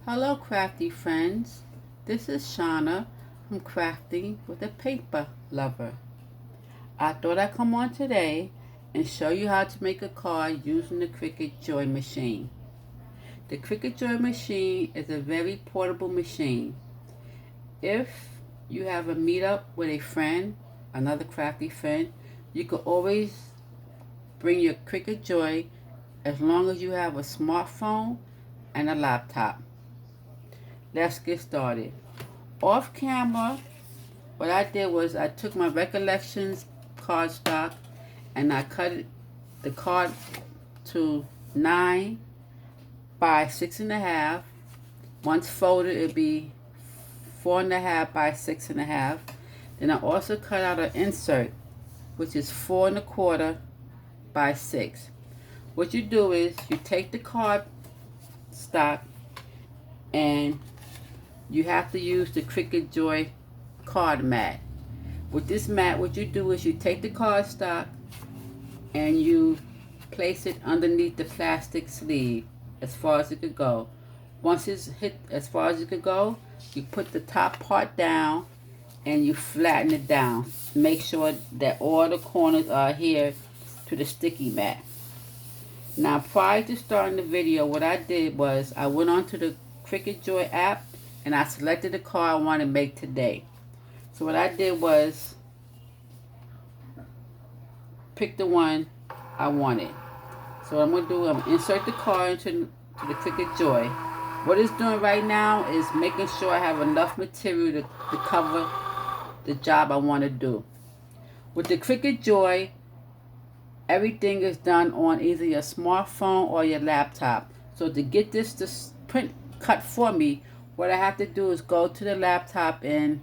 Hello crafty friends, this is Shauna from Crafting with a Paper Lover. I thought I'd come on today and show you how to make a card using the Cricut Joy machine. The Cricut Joy machine is a very portable machine. If you have a meetup with a friend, another crafty friend, you can always bring your Cricut Joy as long as you have a smartphone and a laptop. Let's get started. Off camera, what I did was I took my Recollections cardstock and I cut the card to 9 by 6.5. Once folded, it'd be 4.5 by 6.5. Then I also cut out an insert, which is 4.25 by 6. What you do is you take the card stock and you have to use the Cricut Joy card mat. With this mat, what you do is you take the cardstock and you place it underneath the plastic sleeve as far as it could go. Once it's hit as far as it could go, you put the top part down and you flatten it down. Make sure that all the corners are adhered to the sticky mat. Now, prior to starting the video, what I did was I went onto the Cricut Joy app and I selected the card I want to make today. So what I did was pick the one I wanted. So what I'm going to do, I'm going to insert the card into the Cricut Joy. What it's doing right now is making sure I have enough material to cover the job I want to do. With the Cricut Joy, everything is done on either your smartphone or your laptop. So to get this to print cut for me, what I have to do is go to the laptop and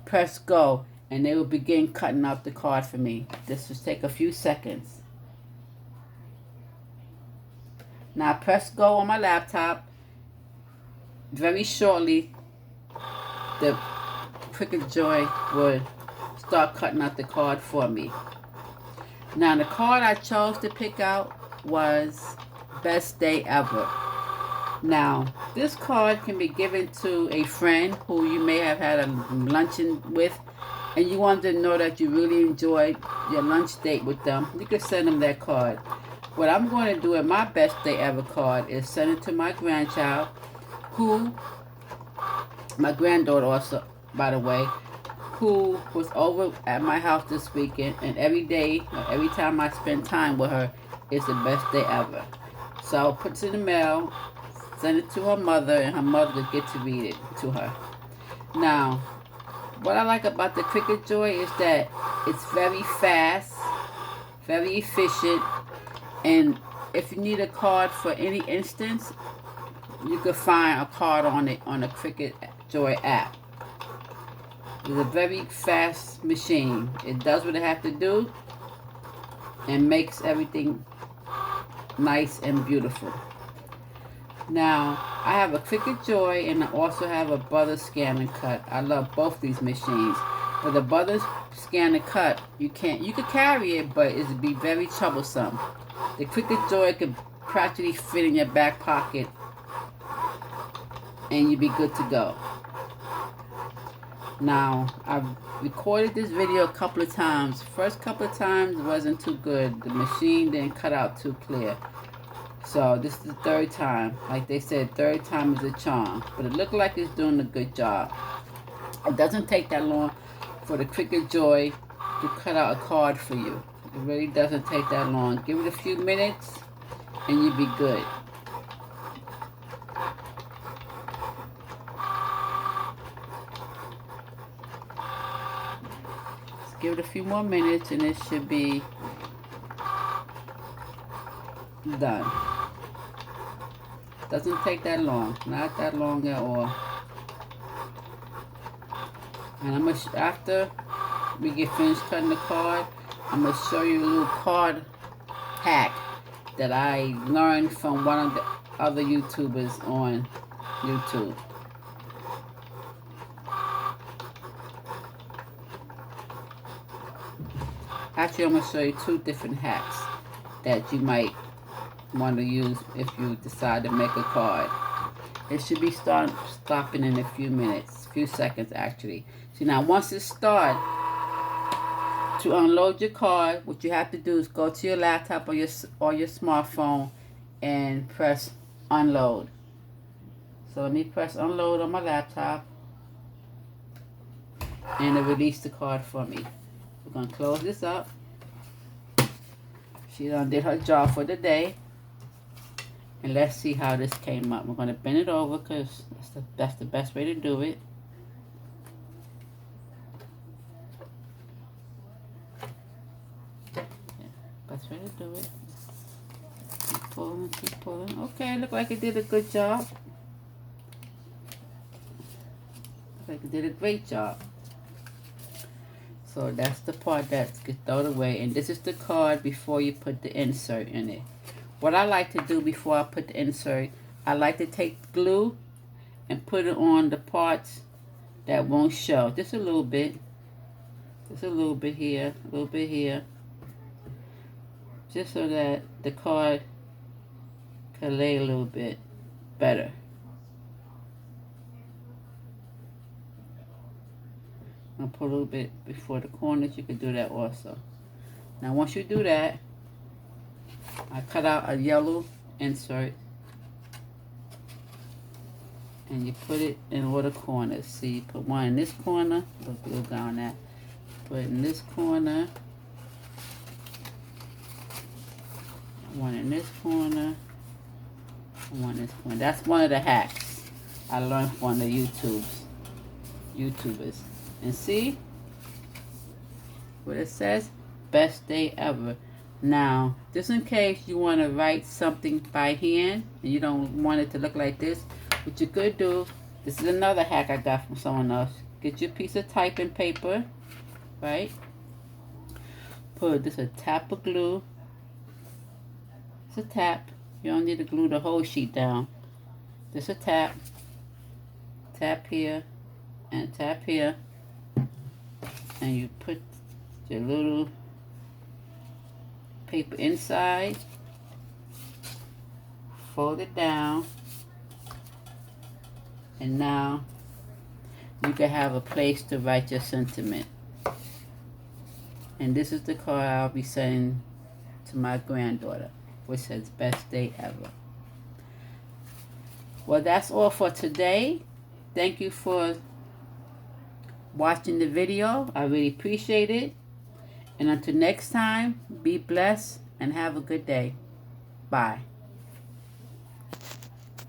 press go, and they will begin cutting out the card for me. This will take a few seconds. Now I press go on my laptop. Very shortly, the Cricut Joy will start cutting out the card for me. Now the card I chose to pick out was Best Day Ever. Now, this card can be given to a friend who you may have had a luncheon with and you want to know that you really enjoyed your lunch date with them. You can send them that card. What I'm going to do in my Best Day Ever card is send it to my grandchild, who, my granddaughter also, by the way, who was over at my house this weekend, and every day, or every time I spend time with her, is the best day ever. So I'll put it in the mail, send it to her mother, and her mother will get to read it to her. Now, what I like about the Cricut Joy is that it's very fast, very efficient, and if you need a card for any instance, you can find a card on it on the Cricut Joy app. It's a very fast machine. It does what it has to do and makes everything nice and beautiful. Now, I have a Cricut Joy and I also have a Brother Scan and Cut. I love both these machines. For the Brother Scan and Cut, you can carry it, but it would be very troublesome. The Cricut Joy could practically fit in your back pocket and you'd be good to go. Now, I've recorded this video a couple of times. First couple of times wasn't too good. The machine didn't cut out too clear. So this is the third time. Like they said, third time is a charm. But it looked like it's doing a good job. It doesn't take that long for the Cricut Joy to cut out a card for you. It really doesn't take that long. Give it a few minutes and you'll be good. Give it a few more minutes and it should be done. Doesn't take that long. Not that long at all. And after we get finished cutting the card, I'm going to show you a little card hack that I learned from one of the other YouTubers on YouTube. Actually, I'm going to show you two different hacks that you might want to use if you decide to make a card. It should be stopping in a few minutes, few seconds actually. See, now once it starts, to unload your card, what you have to do is go to your laptop or your smartphone and press unload. So let me press unload on my laptop, and it released the card for me. We're gonna close this up. She done did her job for the day. And let's see how this came up. We're gonna bend it over because that's the best way to do it. Best way to do it. Keep pulling, keep pulling. Okay, look like it did a good job. Look like it did a great job. So that's the part that gets thrown away. And this is the card before you put the insert in it. What I like to do before I put the insert, I like to take glue and put it on the parts that won't show. Just a little bit. Just a little bit here, a little bit here. Just so that the card can lay a little bit better. I'm gonna put a little bit before the corners. You can do that also. Now once you do that, I cut out a yellow insert and you put it in all the corners. See, you put one in this corner, look down that. Put it in this corner, one in this corner, one in this corner. That's one of the hacks I learned from the YouTubers. And see what it says? Best day ever. Now, just in case you want to write something by hand and you don't want it to look like this, what you could do, this is another hack I got from someone else. Get your piece of typing paper, right? Put just a tap of glue. Just a tap. You don't need to glue the whole sheet down. Just a tap. Tap here and tap here. And you put your little paper inside, fold it down, and now you can have a place to write your sentiment. And this is the card I'll be sending to my granddaughter, which says best day ever. Well, that's all for today. Thank you for watching the video. I really appreciate it. And until next time, be blessed and have a good day. Bye.